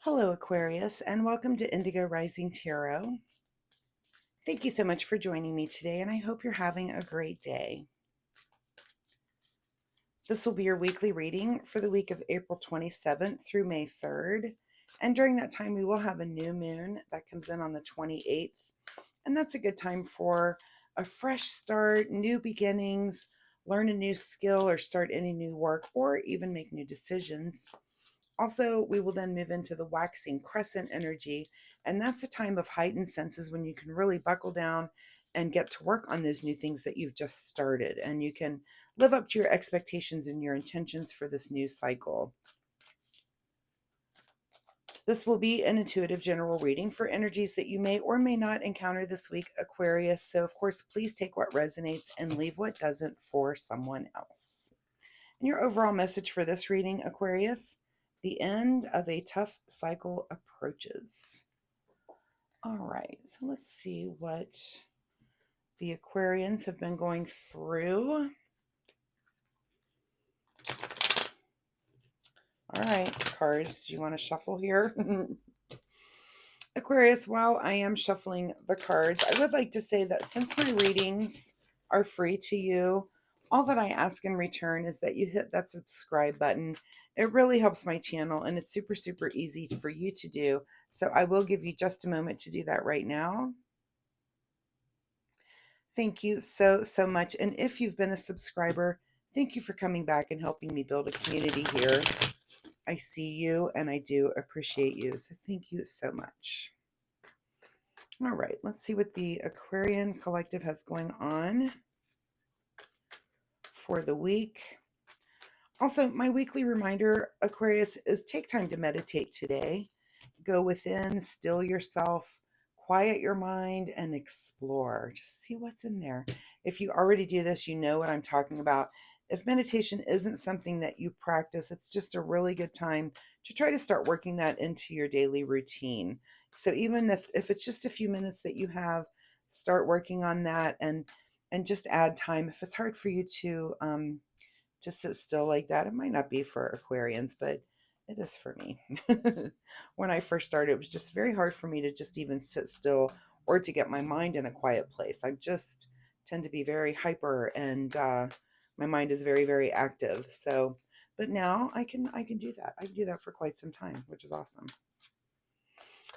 Hello, Aquarius, and welcome to Indigo Rising Tarot. Thank you so much for joining me today, and I hope you're having a great day. This will be your weekly reading for the week of April 27th through May 3rd. And during that time, we will have a new moon that comes in on the 28th. And that's a good time for a fresh start, new beginnings, learn a new skill, or start any new work, or even make new decisions. Also, we will then move into the waxing crescent energy, and that's a time of heightened senses when you can really buckle down and get to work on those new things that you've just started, and you can live up to your expectations and your intentions for this new cycle. This will be an intuitive general reading for energies that you may or may not encounter this week, Aquarius. So, of course, please take what resonates and leave what doesn't for someone else. And your overall message for this reading, Aquarius: the end of a tough cycle approaches. All right, so let's see what the Aquarians have been going through. All right, cards, do you want to shuffle here? Aquarius, while I am shuffling the cards, I would like to say that since my readings are free to you, all that I ask in return is that you hit that subscribe button. It really helps my channel, and it's super, super easy for you to do. So I will give you just a moment to do that right now. Thank you so, so much. And if you've been a subscriber, thank you for coming back and helping me build a community here. I see you and I do appreciate you. So thank you so much. All right, let's see what the Aquarian Collective has going on for the week. Also, my weekly reminder, Aquarius, is take time to meditate today. Go within, still yourself, quiet your mind, and explore. Just see what's in there. If you already do this, you know what I'm talking about. If meditation isn't something that you practice, it's just a really good time to try to start working that into your daily routine. So even if it's just a few minutes that you have, start working on that and just add time. If it's hard for you to sit still like that, it might not be for Aquarians, but it is for me. When I first started, it was just very hard for me to just even sit still or to get my mind in a quiet place. I just tend to be very hyper, and my mind is very, very active. So, but now I can do that. I can do that for quite some time, which is awesome.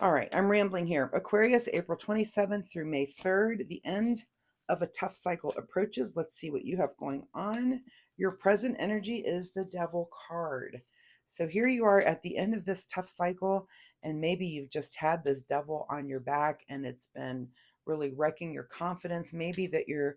All right, I'm rambling here. Aquarius, April 27th through May 3rd, the end of a tough cycle approaches. Let's see what you have going on. Your present energy is the Devil card. So here you are at the end of this tough cycle, and maybe you've just had this devil on your back and it's been really wrecking your confidence. Maybe that you're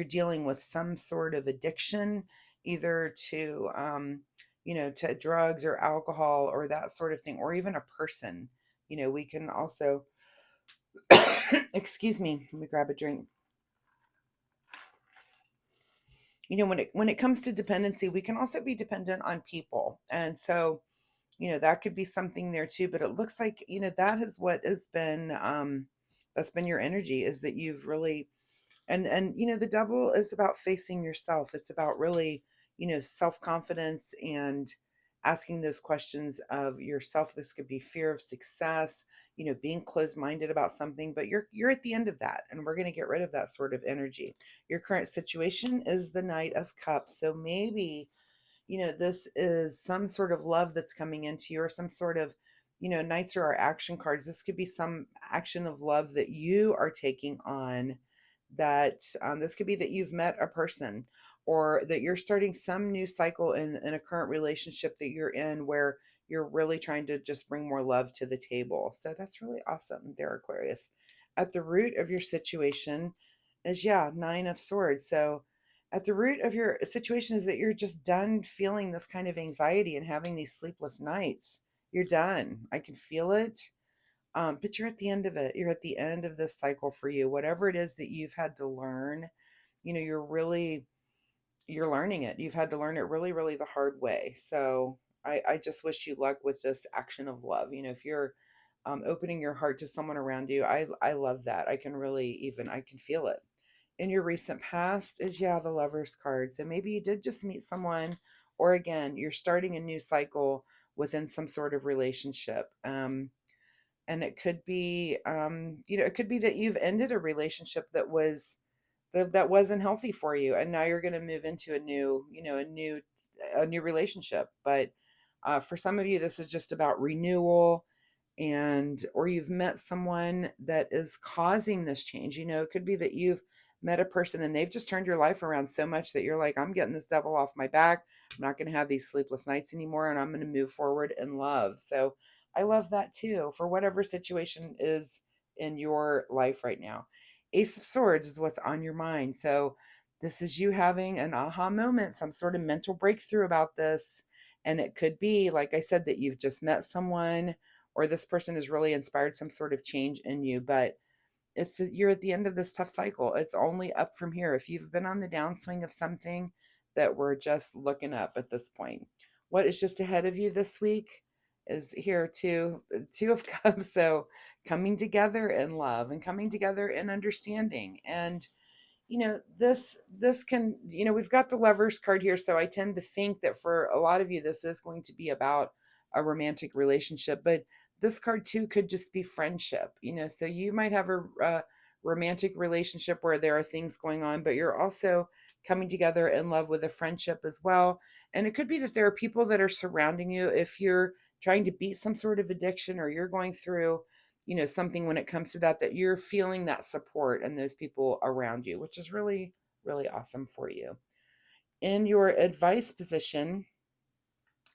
dealing with some sort of addiction, either to to drugs or alcohol or that sort of thing, or even a person. We can also, excuse me, let me grab a drink. When it comes to dependency, we can also be dependent on people. And so, that could be something there too, but it looks like, that is what has been, that's been your energy, is that you've really, and the devil is about facing yourself. It's about really, self-confidence and asking those questions of yourself. This could be fear of success, being closed-minded about something, but you're at the end of that, and we're going to get rid of that sort of energy. Your current situation is the Knight of Cups. So maybe, this is some sort of love that's coming into you, or some sort of, knights are our action cards. This could be some action of love that you are taking on, that this could be that you've met a person, or that you're starting some new cycle in a current relationship that you're in, where you're really trying to just bring more love to the table. So that's really awesome there, Aquarius. At the root of your situation is, yeah, Nine of Swords. So at the root of your situation is that you're just done feeling this kind of anxiety and having these sleepless nights. You're done. I can feel it. But you're at the end of it. You're at the end of this cycle for you. Whatever it is that you've had to learn, you're learning it. You've had to learn it really, really the hard way. So I just wish you luck with this action of love. If you're opening your heart to someone around you, I love that. I can feel it. In your recent past is, yeah, the Lover's card. So maybe you did just meet someone, or again, you're starting a new cycle within some sort of relationship. And it could be, it could be that you've ended a relationship that wasn't healthy for you, and now you're going to move into a new relationship. But for some of you, this is just about renewal, and or you've met someone that is causing this change. It could be that you've met a person and they've just turned your life around so much that you're like, I'm getting this devil off my back. I'm not going to have these sleepless nights anymore, and I'm going to move forward in love. So I love that too, for whatever situation is in your life right now. Ace of Swords is what's on your mind. So this is you having an aha moment, some sort of mental breakthrough about this. And it could be, like I said, that you've just met someone, or this person has really inspired some sort of change in you. But you're at the end of this tough cycle. It's only up from here. If you've been on the downswing of something, that we're just looking up at this point. What is just ahead of you this week is here two of cups. So coming together in love and coming together in understanding. And this can, we've got the lovers card here, so I tend to think that for a lot of you this is going to be about a romantic relationship, but this card too could just be friendship. So you might have a romantic relationship where there are things going on, but you're also coming together in love with a friendship as well. And it could be that there are people that are surrounding you if you're trying to beat some sort of addiction, or you're going through something when it comes to that you're feeling that support and those people around you, which is really, really awesome for you. In your advice position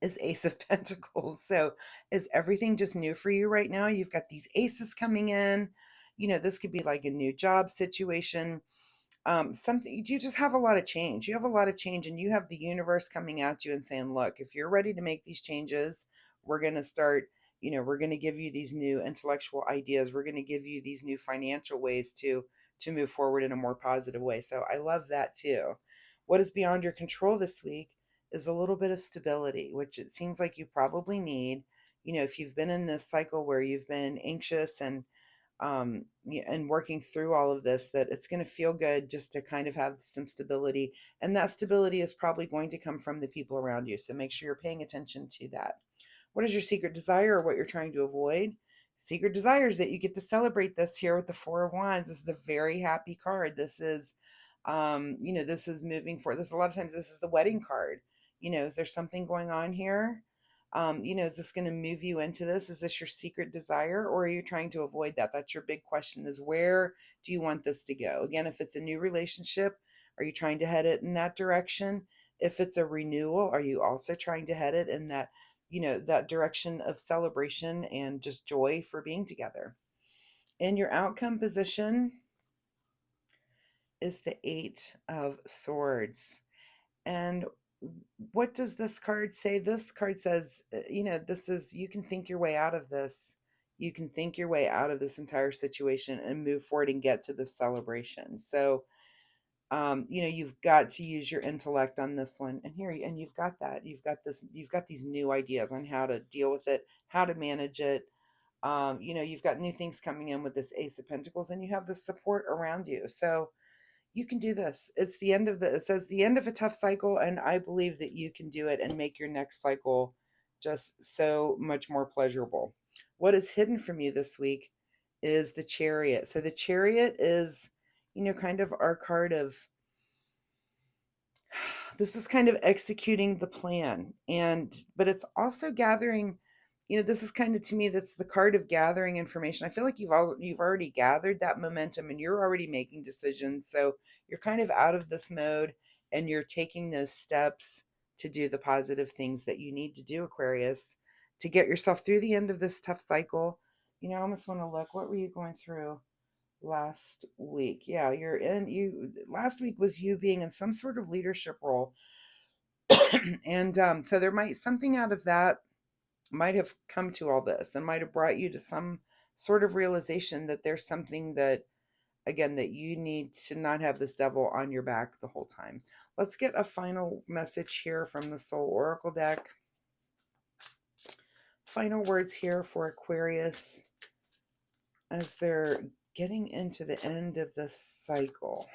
is Ace of Pentacles. So is everything just new for you right now? You've got these aces coming in. This could be like a new job situation, something. You just have a lot of change. You have a lot of change, and you have the universe coming at you and saying, look, if you're ready to make these changes, we're going to start, we're going to give you these new intellectual ideas. We're going to give you these new financial ways to move forward in a more positive way. So I love that too. What is beyond your control this week is a little bit of stability, which it seems like you probably need. If you've been in this cycle where you've been anxious and working through all of this, that it's going to feel good just to kind of have some stability. And that stability is probably going to come from the people around you. So make sure you're paying attention to that. What is your secret desire, or what you're trying to avoid? Secret desire is that you get to celebrate this here with the Four of Wands. This is a very happy card. This is, this is moving forward. This, a lot of times, this is the wedding card. Is there something going on here? Is this going to move you into this? Is this your secret desire, or are you trying to avoid that? That's your big question, is where do you want this to go? Again, if it's a new relationship, are you trying to head it in that direction? If it's a renewal, are you also trying to head it in that direction of celebration and just joy for being together? In your outcome position is the Eight of Swords. And what does this card say? This card says, this is, you can think your way out of this. You can think your way out of this entire situation and move forward and get to this celebration. So, you've got to use your intellect on this one. And you've got that. You've got these new ideas on how to deal with it, how to manage it. You've got new things coming in with this Ace of Pentacles, and you have the support around you. So, you can do this. It says the end of a tough cycle, and I believe that you can do it and make your next cycle just so much more pleasurable. What is hidden from you this week is the Chariot. So the Chariot is, kind of our card of, this is kind of executing the plan, but it's also gathering, this is kind of, to me, that's the card of gathering information. I feel like you've already gathered that momentum, and you're already making decisions. So you're kind of out of this mode, and you're taking those steps to do the positive things that you need to do, Aquarius, to get yourself through the end of this tough cycle. I almost want to look, what were you going through last week? Yeah, last week was you being in some sort of leadership role. And so there might, something out of that might have come to all this, and might have brought you to some sort of realization that there's something that, again, that you need to not have this devil on your back the whole time. Let's get a final message here from the Soul Oracle deck. Final words here for Aquarius as they're getting into the end of this cycle,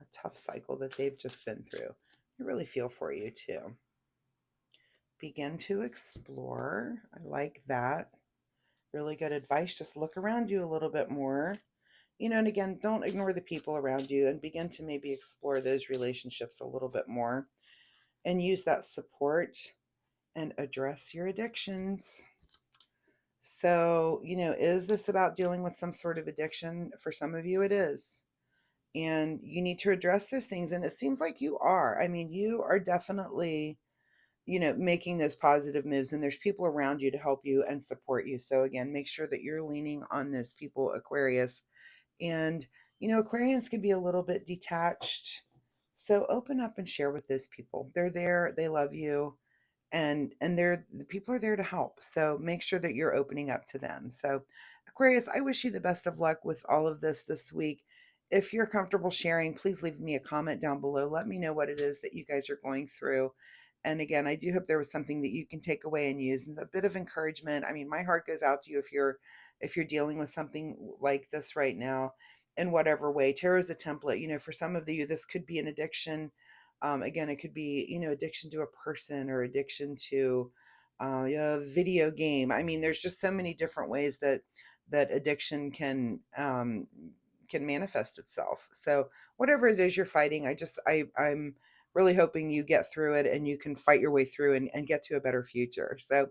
a tough cycle that they've just been through. I really feel for you too. begin to explore. I like that. Really good advice. Just look around you a little bit more. And again, don't ignore the people around you and begin to maybe explore those relationships a little bit more and use that support and address your addictions. So, is this about dealing with some sort of addiction? For some of you, it is. And you need to address those things. And it seems like you are. I mean, you are definitely, making those positive moves, and there's people around you to help you and support you. So, again, make sure that you're leaning on those people, Aquarius. And, Aquarians can be a little bit detached. So, open up and share with those people. They're there, they love you, and the people are there to help, so make sure that you're opening up to them. So Aquarius, I wish you the best of luck with all of this week. If you're comfortable sharing, please leave me a comment down below. Let me know what it is that you guys are going through. And again, I do hope there was something that you can take away and use, and a bit of encouragement. I mean, my heart goes out to you if you're dealing with something like this right now, in whatever way. Tarot is a template. For some of you, this could be an addiction. Again, it could be, addiction to a person or addiction to a video game. I mean, there's just so many different ways that addiction can manifest itself. So whatever it is you're fighting, I'm really hoping you get through it and you can fight your way through and get to a better future. So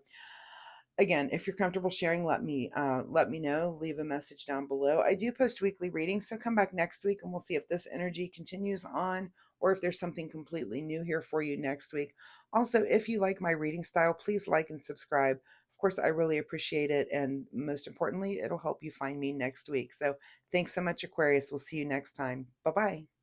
again, if you're comfortable sharing, let me know. Leave a message down below. I do post weekly readings, so come back next week and we'll see if this energy continues on or if there's something completely new here for you next week. Also, if you like my reading style, please like and subscribe. Of course, I really appreciate it, and most importantly, it'll help you find me next week. So thanks so much, Aquarius. We'll see you next time. Bye bye.